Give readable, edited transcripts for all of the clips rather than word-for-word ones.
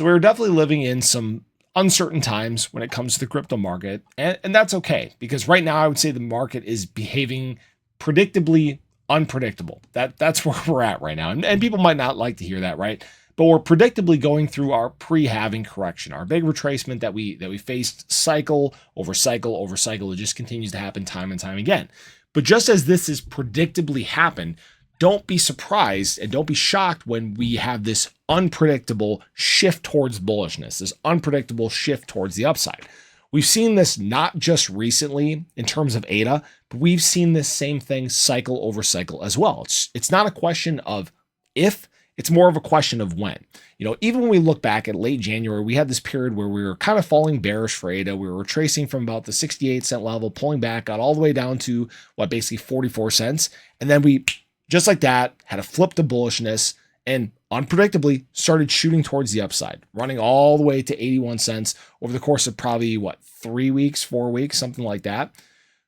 So we're definitely living in some uncertain times when it comes to the crypto market. And that's okay, because right now I would say the market is behaving predictably unpredictable. That's where we're at right now. And people might not like to hear that, right? But we're predictably going through our pre-halving correction, our big retracement that we faced cycle over cycle over cycle. It just continues to happen time and time again. But just as this has predictably happened, don't be surprised and don't be shocked when we have this unpredictable shift towards bullishness, this unpredictable shift towards the upside. We've seen this not just recently in terms of ADA, but we've seen this same thing cycle over cycle as well. It's not a question of if, it's more of a question of when. You know, even when we look back at late January, we had this period where we were kind of falling bearish for ADA. We were retracing from about the 68 cent level, pulling back, got all the way down to basically 44 cents. And then we, just like that, had a flip to bullishness and unpredictably started shooting towards the upside, running all the way to 81 cents over the course of probably 3 weeks, 4 weeks, something like that.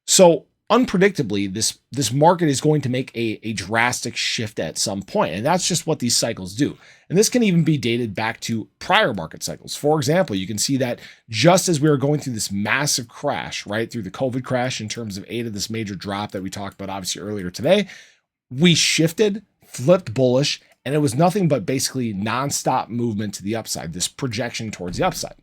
So unpredictably, this market is going to make a drastic shift at some point. And that's just what these cycles do. And this can even be dated back to prior market cycles. For example, you can see that just as we were going through this massive crash, right, through the COVID crash in terms of ADA, this major drop that we talked about obviously earlier today, we shifted, flipped bullish, and it was nothing but basically nonstop movement to the upside, this projection towards the upside.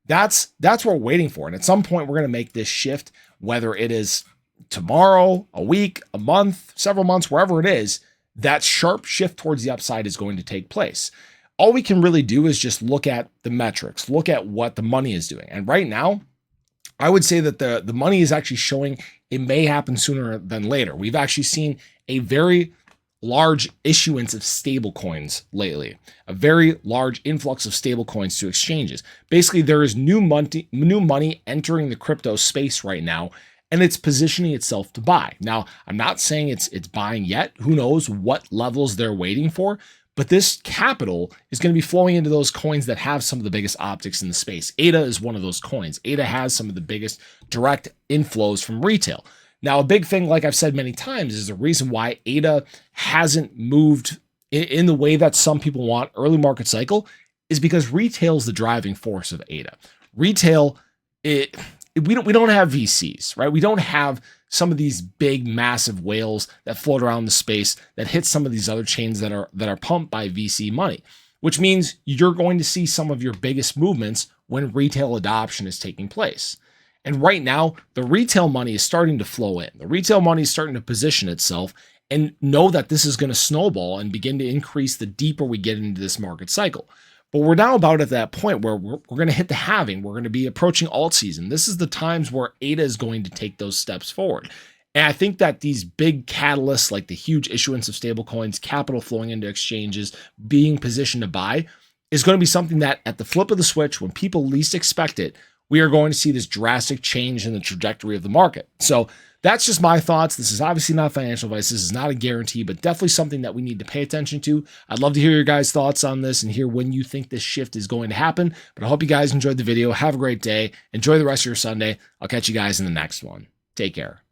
That's what we're waiting for. And at some point, we're going to make this shift, whether it is tomorrow, a week, a month, several months, wherever it is, that sharp shift towards the upside is going to take place. All we can really do is just look at the metrics, look at what the money is doing. And right now, I would say that the money is actually showing it may happen sooner than later. We've actually seen a very large issuance of stable coins lately, a very large influx of stable coins to exchanges. Basically, there is new money entering the crypto space right now, and it's positioning itself to buy. Now, I'm not saying it's buying yet. Who knows what levels they're waiting for, but this capital is going to be flowing into those coins that have some of the biggest optics in the space. ADA is one of those coins. ADA has some of the biggest direct inflows from retail. Now, a big thing, like I've said many times, is the reason why ADA hasn't moved in the way that some people want early market cycle is because retail is the driving force of ADA. Retail, we don't have VCs, right? We don't have some of these big, massive whales that float around the space that hit some of these other chains that are pumped by VC money, which means you're going to see some of your biggest movements when retail adoption is taking place. And right now, the retail money is starting to flow in. The retail money is starting to position itself and know that this is going to snowball and begin to increase the deeper we get into this market cycle. But we're now about at that point where we're going to hit the halving. We're going to be approaching alt season. This is the times where ADA is going to take those steps forward. And I think that these big catalysts, like the huge issuance of stablecoins, capital flowing into exchanges, being positioned to buy, is going to be something that at the flip of the switch, when people least expect it, we are going to see this drastic change in the trajectory of the market. So that's just my thoughts. This is obviously not financial advice. This is not a guarantee, but definitely something that we need to pay attention to. I'd love to hear your guys' thoughts on this and hear when you think this shift is going to happen. But I hope you guys enjoyed the video. Have a great day. Enjoy the rest of your Sunday. I'll catch you guys in the next one. Take care.